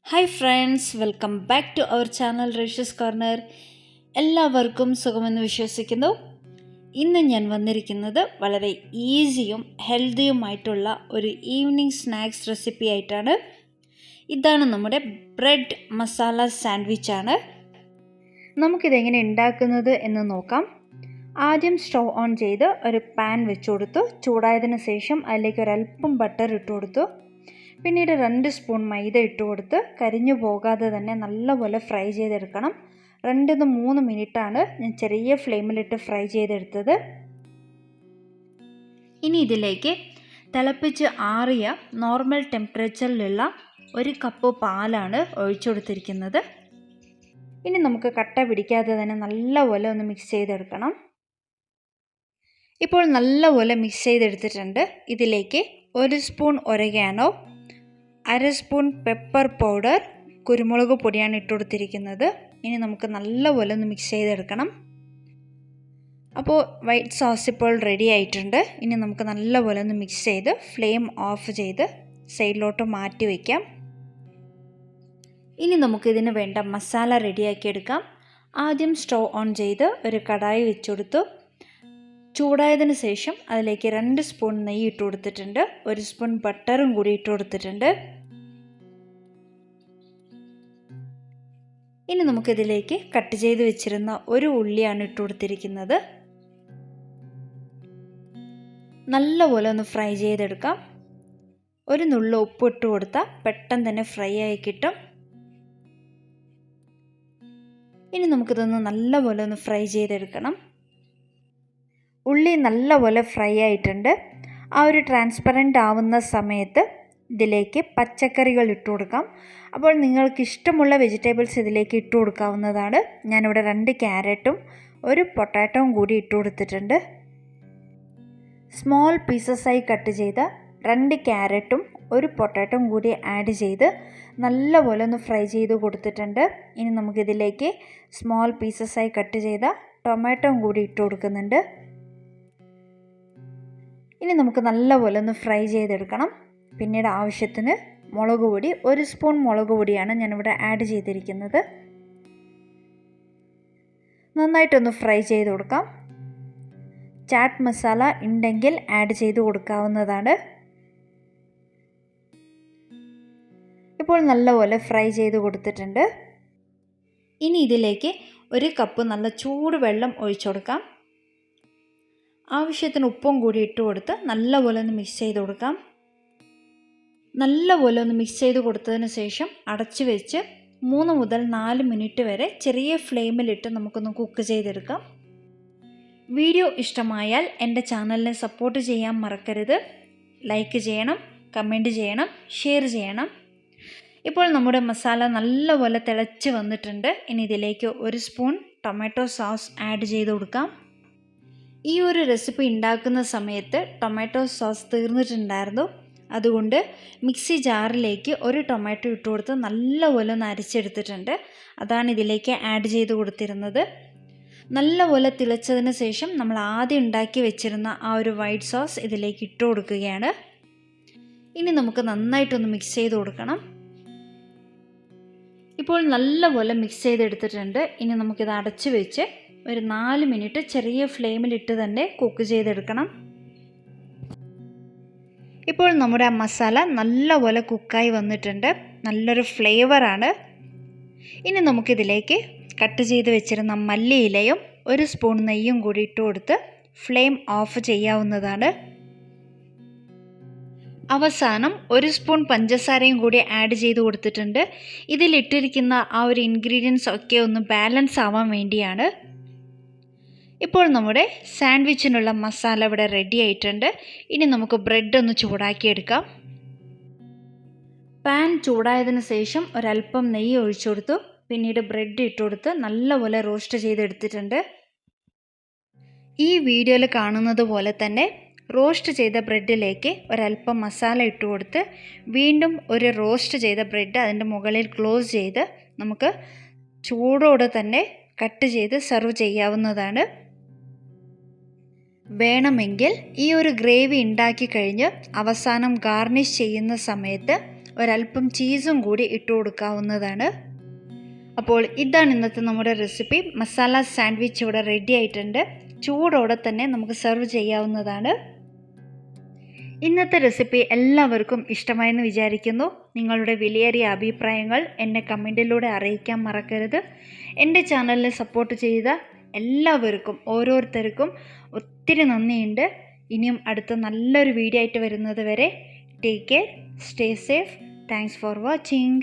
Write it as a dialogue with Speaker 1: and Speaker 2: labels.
Speaker 1: Hi friends, welcome back to our channel റേഷ്യസ് corner. എല്ലാവർക്കും സുഖമെന്ന് വിശ്വസിക്കുന്നു. ഇന്ന് ഞാൻ വന്നിരിക്കുന്നത് വളരെ ഈസിയും ഹെൽത്തിയുമായിട്ടുള്ള ഒരു ഈവനിങ് സ്നാക്സ് റെസിപ്പി ആയിട്ടാണ്. ഇതാണ് നമ്മുടെ ബ്രെഡ് മസാല സാൻഡ്വിച്ചാണ്. നമുക്കിതെങ്ങനെ ഉണ്ടാക്കുന്നത് എന്ന് നോക്കാം. ആദ്യം സ്റ്റൗ ഓൺ ചെയ്ത് ഒരു പാൻ വെച്ച് കൊടുത്തു. ചൂടായതിനു ശേഷം അതിലേക്ക് ഒരല്പം ബട്ടർ ഇട്ട് കൊടുത്തു. പിന്നീട് 2 സ്പൂൺ മൈദ ഇട്ട് കൊടുത്ത് കരിഞ്ഞു പോകാതെ തന്നെ നല്ലപോലെ ഫ്രൈ ചെയ്തെടുക്കണം. 2-3 മിനിറ്റാണ് ഞാൻ ചെറിയ ഫ്ലെയിമിലിട്ട് ഫ്രൈ ചെയ്തെടുത്തത്. ഇനി ഇതിലേക്ക് തിളപ്പിച്ച് ആറിയ നോർമൽ ടെമ്പറേച്ചറിലുള്ള 1 കപ്പ് പാലാണ് ഒഴിച്ചു കൊടുത്തിരിക്കുന്നത്. ഇനി നമുക്ക് കട്ട പിടിക്കാതെ തന്നെ നല്ലപോലെ ഒന്ന് മിക്സ് ചെയ്തെടുക്കണം. ഇപ്പോൾ നല്ലപോലെ മിക്സ് ചെയ്തെടുത്തിട്ടുണ്ട്. ഇതിലേക്ക് 1 സ്പൂൺ ഒരഗാനോ, 1/2 സ്പൂൺ പെപ്പർ പൗഡർ, കുരുമുളക് പൊടിയാണ് ഇട്ട് കൊടുത്തിരിക്കുന്നത്. ഇനി നമുക്ക് നല്ലപോലെ ഒന്ന് മിക്സ് ചെയ്തെടുക്കണം. അപ്പോൾ വൈറ്റ് സോസ് ഇപ്പോൾ റെഡി ആയിട്ടുണ്ട്. ഇനി നമുക്ക് നല്ലപോലെ ഒന്ന് മിക്സ് ചെയ്ത് ഫ്ലെയിം ഓഫ് ചെയ്ത് സൈഡിലോട്ട് മാറ്റി വയ്ക്കാം. ഇനി നമുക്കിതിന് വേണ്ട മസാല റെഡിയാക്കി എടുക്കാം. ആദ്യം സ്റ്റൗ ഓൺ ചെയ്ത് ഒരു കടായി വെച്ച് കൊടുത്തു. ചൂടായതിന് ശേഷം അതിലേക്ക് 2 സ്പൂൺ നെയ്യ് ഇട്ട് കൊടുത്തിട്ടുണ്ട്. 1 സ്പൂൺ ബട്ടറും കൂടി ഇട്ട് കൊടുത്തിട്ടുണ്ട്. ഇനി നമുക്കിതിലേക്ക് കട്ട് ചെയ്ത് വെച്ചിരുന്ന ഒരു ഉള്ളിയാണ് ഇട്ട് കൊടുത്തിരിക്കുന്നത്. നല്ലപോലെ ഒന്ന് ഫ്രൈ ചെയ്തെടുക്കാം. ഒരു നുള്ളു ഉപ്പ് ഇട്ട് കൊടുത്താൽ പെട്ടെന്ന് തന്നെ ഫ്രൈ ആയി കിട്ടും. ഇനി നമുക്കിതൊന്ന് നല്ലപോലെ ഒന്ന് ഫ്രൈ ചെയ്തെടുക്കണം. ഉള്ളി നല്ലപോലെ ഫ്രൈ ആയിട്ടുണ്ട്. ആ ഒരു ട്രാൻസ്പെറൻ്റ് ആവുന്ന സമയത്ത് ഇതിലേക്ക് പച്ചക്കറികൾ ഇട്ട് കൊടുക്കാം. അപ്പോൾ നിങ്ങൾക്ക് ഇഷ്ടമുള്ള വെജിറ്റബിൾസ് ഇതിലേക്ക് ഇട്ട് കൊടുക്കാവുന്നതാണ്. ഞാനിവിടെ 2 ക്യാരറ്റും 1 പൊട്ടാറ്റോയും കൂടി ഇട്ട് കൊടുത്തിട്ടുണ്ട്. സ്മോൾ പീസസായി കട്ട് ചെയ്ത 2 ക്യാരറ്റും 1 പൊട്ടാറ്റോയും കൂടി ആഡ് ചെയ്ത് നല്ലപോലെ ഒന്ന് ഫ്രൈ ചെയ്ത് കൊടുത്തിട്ടുണ്ട്. ഇനി നമുക്കിതിലേക്ക് സ്മോൾ പീസസായി കട്ട് ചെയ്ത ടൊമാറ്റോയും കൂടി ഇട്ട് കൊടുക്കുന്നുണ്ട്. ഇനി നമുക്ക് നല്ലപോലെ ഒന്ന് ഫ്രൈ ചെയ്തെടുക്കണം. പിന്നീട് ആവശ്യത്തിന് മുളക് പൊടി, 1 സ്പൂൺ മുളക് പൊടിയാണ് ഞാനിവിടെ ആഡ് ചെയ്തിരിക്കുന്നത്. നന്നായിട്ടൊന്ന് ഫ്രൈ ചെയ്ത് കൊടുക്കാം. ചാറ്റ് മസാല ഉണ്ടെങ്കിൽ ആഡ് ചെയ്ത് കൊടുക്കാവുന്നതാണ്. ഇപ്പോൾ നല്ലപോലെ ഫ്രൈ ചെയ്ത് കൊടുത്തിട്ടുണ്ട്. ഇനി ഇതിലേക്ക് 1 കപ്പ് നല്ല ചൂട് വെള്ളം ഒഴിച്ചു കൊടുക്കാം. ആവശ്യത്തിന് ഉപ്പും കൂടി ഇട്ട് കൊടുത്ത് നല്ലപോലെ ഒന്ന് മിക്സ് ചെയ്ത് കൊടുക്കാം. നല്ലപോലെ ഒന്ന് മിക്സ് ചെയ്ത് കൊടുത്തതിന് ശേഷം അടച്ചു വെച്ച് 3 മുതൽ 4 മിനിറ്റ് വരെ ചെറിയ ഫ്ലെയിമിലിട്ട് നമുക്കൊന്ന് കുക്ക് ചെയ്തെടുക്കാം. വീഡിയോ ഇഷ്ടമായാൽ എൻ്റെ ചാനലിനെ സപ്പോർട്ട് ചെയ്യാൻ മറക്കരുത്. ലൈക്ക് ചെയ്യണം, കമൻറ്റ് ചെയ്യണം, ഷെയർ ചെയ്യണം. ഇപ്പോൾ നമ്മുടെ മസാല നല്ലപോലെ തിളച്ച് വന്നിട്ടുണ്ട്. ഇനി ഇതിലേക്ക് 1 സ്പൂൺ ടൊമാറ്റോ സോസ് ആഡ് ചെയ്ത് കൊടുക്കാം. ഈ ഒരു റെസിപ്പി ഉണ്ടാക്കുന്ന സമയത്ത് ടൊമാറ്റോ സോസ് തീർന്നിട്ടുണ്ടായിരുന്നു. അതുകൊണ്ട് മിക്സി ജാറിലേക്ക് 1 ടൊമാറ്റോ ഇട്ട് കൊടുത്ത് നല്ലപോലെ ഒന്ന് അരച്ചെടുത്തിട്ടുണ്ട്. അതാണ് ഇതിലേക്ക് ആഡ് ചെയ്ത് കൊടുത്തിരുന്നത്. നല്ലപോലെ തിളച്ചതിന് ശേഷം നമ്മൾ ആദ്യം ഉണ്ടാക്കി വെച്ചിരുന്ന ആ ഒരു വൈറ്റ് സോസ് ഇതിലേക്ക് ഇട്ട് കൊടുക്കുകയാണ്. ഇനി നമുക്ക് നന്നായിട്ടൊന്ന് മിക്സ് ചെയ്ത് കൊടുക്കണം. ഇപ്പോൾ നല്ലപോലെ മിക്സ് ചെയ്തെടുത്തിട്ടുണ്ട്. ഇനി നമുക്കിത് അടച്ച് വെച്ച് ഒരു 4 മിനിറ്റ് ചെറിയ ഫ്ലെയിമിലിട്ട് തന്നെ കുക്ക് ചെയ്തെടുക്കണം. ഇപ്പോൾ നമ്മുടെ ആ മസാല നല്ലപോലെ കുക്കായി വന്നിട്ടുണ്ട്. നല്ലൊരു ഫ്ലേവറാണ്. ഇനി നമുക്കിതിലേക്ക് കട്ട് ചെയ്ത് വെച്ചിരുന്ന മല്ലിയിലയും 1 സ്പൂൺ നെയ്യും കൂടി ഇട്ട് കൊടുത്ത് ഫ്ലെയിം ഓഫ് ചെയ്യാവുന്നതാണ്. അവസാനം 1 സ്പൂൺ പഞ്ചസാരയും കൂടി ആഡ് ചെയ്ത് കൊടുത്തിട്ടുണ്ട്. ഇതിലിട്ടിരിക്കുന്ന ആ ഒരു ഇൻഗ്രീഡിയൻസ് ഒക്കെ ഒന്ന് ബാലൻസ് ആവാൻ വേണ്ടിയാണ്. ഇപ്പോൾ നമ്മുടെ സാൻഡ്വിച്ചിനുള്ള മസാല ഇവിടെ റെഡി ആയിട്ടുണ്ട്. ഇനി നമുക്ക് ബ്രെഡ് ഒന്ന് ചൂടാക്കിയെടുക്കാം. പാൻ ചൂടായതിന് ശേഷം ഒരല്പം നെയ്യ് ഒഴിച്ചു കൊടുത്തു. പിന്നീട് ബ്രെഡ് ഇട്ട് കൊടുത്ത് നല്ലപോലെ റോസ്റ്റ് ചെയ്തെടുത്തിട്ടുണ്ട്. ഈ വീഡിയോയിൽ കാണുന്നത് പോലെ തന്നെ റോസ്റ്റ് ചെയ്ത ബ്രെഡിലേക്ക് ഒരല്പം മസാല ഇട്ട് കൊടുത്ത് വീണ്ടും ഒരു റോസ്റ്റ് ചെയ്ത ബ്രെഡ് അതിൻ്റെ മുകളിൽ ക്ലോസ് ചെയ്ത് നമുക്ക് ചൂടോടെ തന്നെ കട്ട് ചെയ്ത് സെർവ് ചെയ്യാവുന്നതാണ്. വേണമെങ്കിൽ ഈ ഒരു ഗ്രേവി ഉണ്ടാക്കി കഴിഞ്ഞ് അവസാനം ഗാർണിഷ് ചെയ്യുന്ന സമയത്ത് ഒരല്പം ചീസും കൂടി ഇട്ട് കൊടുക്കാവുന്നതാണ്. അപ്പോൾ ഇതാണ് ഇന്നത്തെ നമ്മുടെ റെസിപ്പി. മസാല സാൻഡ്വിച്ച് ഇവിടെ റെഡി ആയിട്ടുണ്ട്. ചൂടോടെ തന്നെ നമുക്ക് സെർവ് ചെയ്യാവുന്നതാണ്. ഇന്നത്തെ റെസിപ്പി എല്ലാവർക്കും ഇഷ്ടമായെന്ന് വിചാരിക്കുന്നു. നിങ്ങളുടെ വിലയേറിയ അഭിപ്രായങ്ങൾ എന്നെ കമൻറ്റിലൂടെ അറിയിക്കാൻ മറക്കരുത്. എൻ്റെ ചാനലിനെ സപ്പോർട്ട് ചെയ്ത എല്ലാവർക്കും ഓരോരുത്തർക്കും ഒത്തിരി നന്ദിയുണ്ട്. ഇനിയും അടുത്ത നല്ലൊരു വീഡിയോ ആയിട്ട് വരുന്നത് വരെ take care, stay safe. Thanks for watching.